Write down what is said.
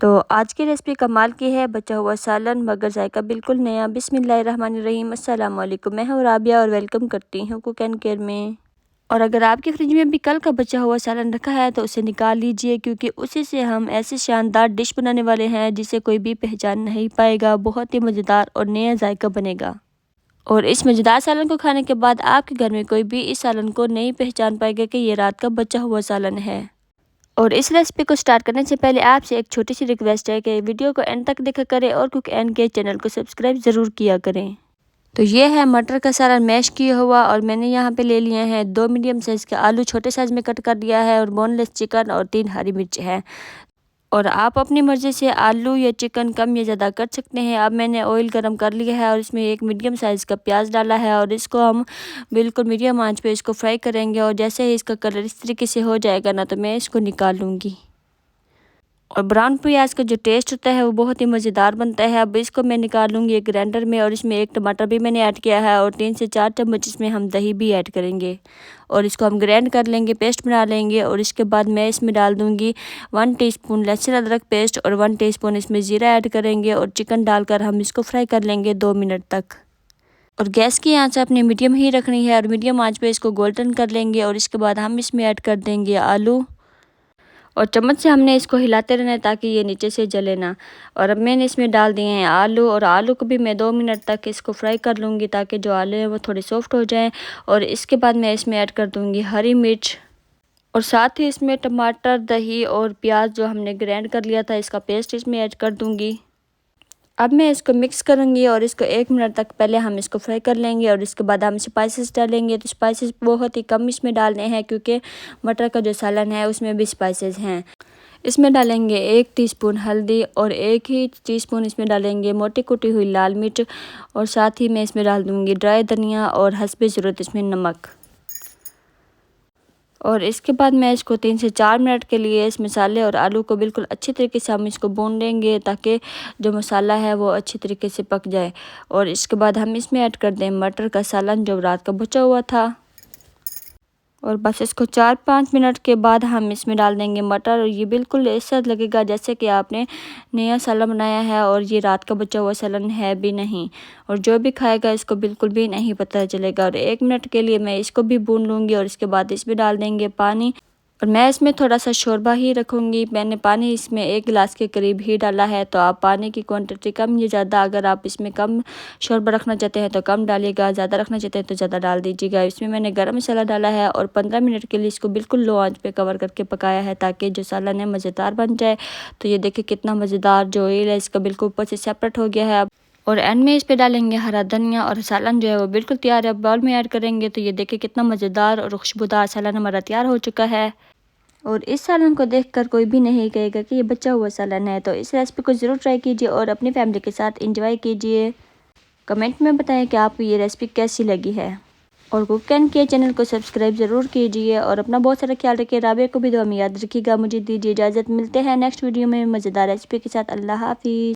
तो आज की रेसिपी कमाल की है, बचा हुआ सालन मगर जायका बिल्कुल नया। बिस्मिल्लाहिर्रहमानिर्रहीम। अस्सलाम वालेकुम। मैं हूँ राबिया और वेलकम करती हूँ कुक एंड केयर में। और अगर आपके फ्रिज में भी कल का बचा हुआ सालन रखा है तो उसे निकाल लीजिए, क्योंकि उसी से हम ऐसे शानदार डिश बनाने वाले हैं जिसे कोई भी पहचान नहीं पाएगा। बहुत ही मज़ेदार और नया जायका बनेगा। और इस मज़ेदार सालन को खाने के बाद आपके घर में कोई भी इस सालन को नहीं पहचान पाएगा कि ये रात का बचा हुआ सालन है। और इस रेसिपी को स्टार्ट करने से पहले आपसे एक छोटी सी रिक्वेस्ट है कि वीडियो को एंड तक देखा करें और कुक एंड केयर चैनल को सब्सक्राइब ज़रूर किया करें। तो ये है मटर का सालन मैश किया हुआ, और मैंने यहाँ पे ले लिए हैं 2 मीडियम साइज़ के आलू, छोटे साइज़ में कट कर दिया है, और बोनलेस चिकन और 3 हरी मिर्च है। और आप अपनी मर्ज़ी से आलू या चिकन कम या ज़्यादा कर सकते हैं। अब मैंने ऑयल गरम कर लिया है और इसमें एक मीडियम साइज़ का प्याज डाला है, और इसको हम बिल्कुल मीडियम आंच पे इसको फ्राई करेंगे। और जैसे ही इसका कलर इस तरीके से हो जाएगा ना, तो मैं इसको निकाल लूँगी। और ब्राउन प्याज का जो टेस्ट होता है वो बहुत ही मज़ेदार बनता है। अब इसको मैं निकाल लूँगी एक ग्राइंडर में, और इसमें एक टमाटर भी मैंने ऐड किया है, और 3 से 4 चम्मच इसमें हम दही भी ऐड करेंगे। और इसको हम ग्राइंड कर लेंगे, पेस्ट बना लेंगे। और इसके बाद मैं इसमें डाल दूँगी 1 टीस्पून लहसुन अदरक पेस्ट, और 1 टीस्पून इसमें ज़ीरा ऐड करेंगे। और चिकन डालकर हम इसको फ्राई कर लेंगे 2 मिनट तक। और गैस की आंच अपनी मीडियम ही रखनी है, और मीडियम आंच पे इसको गोल्डन कर लेंगे। और इसके बाद हम इसमें ऐड कर देंगे आलू, और चम्मच से हमने इसको हिलाते रहना है ताकि ये नीचे से जले ना। और अब मैंने इसमें डाल दिए हैं आलू, और आलू को भी मैं 2 मिनट तक इसको फ्राई कर लूँगी ताकि जो आलू हैं वो थोड़े सॉफ्ट हो जाएं। और इसके बाद मैं इसमें ऐड कर दूँगी हरी मिर्च, और साथ ही इसमें टमाटर, दही और प्याज जो हमने ग्राइंड कर लिया था इसका पेस्ट इसमें ऐड कर दूँगी। अब मैं इसको मिक्स करूँगी, और इसको 1 मिनट तक पहले हम इसको फ्राई कर लेंगे। और इसके बाद हम स्पाइसेस डालेंगे। तो स्पाइसेस बहुत ही कम इसमें डालने हैं, क्योंकि मटर का जो सालन है उसमें भी स्पाइसेस हैं। इसमें डालेंगे 1 टीस्पून हल्दी, और 1 ही टीस्पून इसमें डालेंगे मोटी कुटी हुई लाल मिर्च, और साथ ही मैं इसमें डाल दूँगी ड्राई धनिया, और हस्बे ज़रूरत इसमें नमक। और इसके बाद मैं इसको 3 से 4 मिनट के लिए इस मसाले और आलू को बिल्कुल अच्छी तरीके से हम इसको भून लेंगे, ताकि जो मसाला है वो अच्छी तरीके से पक जाए। और इसके बाद हम इसमें ऐड कर दें मटर का सालन जो रात का बचा हुआ था। और बस इसको 4-5 मिनट के बाद हम इसमें डाल देंगे मटर, और ये बिल्कुल ऐसा लगेगा जैसे कि आपने नया सालन बनाया है और ये रात का बचा हुआ सालन है भी नहीं। और जो भी खाएगा इसको बिल्कुल भी नहीं पता चलेगा। और 1 मिनट के लिए मैं इसको भी भून लूँगी, और इसके बाद इसमें डाल देंगे पानी। और मैं इसमें थोड़ा सा शोरबा ही रखूँगी। मैंने पानी इसमें 1 गिलास के करीब ही डाला है, तो आप पानी की क्वांटिटी कम या ज़्यादा, अगर आप इसमें कम शोरबा रखना चाहते हैं तो कम डालिएगा, ज़्यादा रखना चाहते हैं तो ज़्यादा डाल दीजिएगा। इसमें मैंने गरम मसाला डाला है, और 15 मिनट के लिए इसको बिल्कुल लो आंच पे कवर करके पकाया है, ताकि जो सालन है मज़ेदार बन जाए। तो ये देखिए कितना मज़ेदार जो ऑयल है इसका बिल्कुल ऊपर से सेपरेट हो गया है। और एंड में इस पे डालेंगे हरा धनिया, और सालन जो है वो बिल्कुल तैयार है। बाउल में ऐड करेंगे। तो ये देखिए कितना मज़ेदार और खुशबूदार सालन हमारा तैयार हो चुका है। और इस सालन को देखकर कोई भी नहीं कहेगा कि ये बचा हुआ सालन है। तो इस रेसिपी को ज़रूर ट्राई कीजिए और अपनी फैमिली के साथ एंजॉय कीजिए। कमेंट में बताएं कि आपको ये रेसिपी कैसी लगी है। और कुक एंड केयर चैनल को सब्सक्राइब ज़रूर कीजिए, और अपना बहुत सारा ख्याल रखिए। राबिया को भी दुआ में याद रखिएगा। मुझे दीजिए इजाज़त, मिलते हैं नेक्स्ट वीडियो में मज़ेदार रेसिपी के साथ। अल्लाह हाफिज़।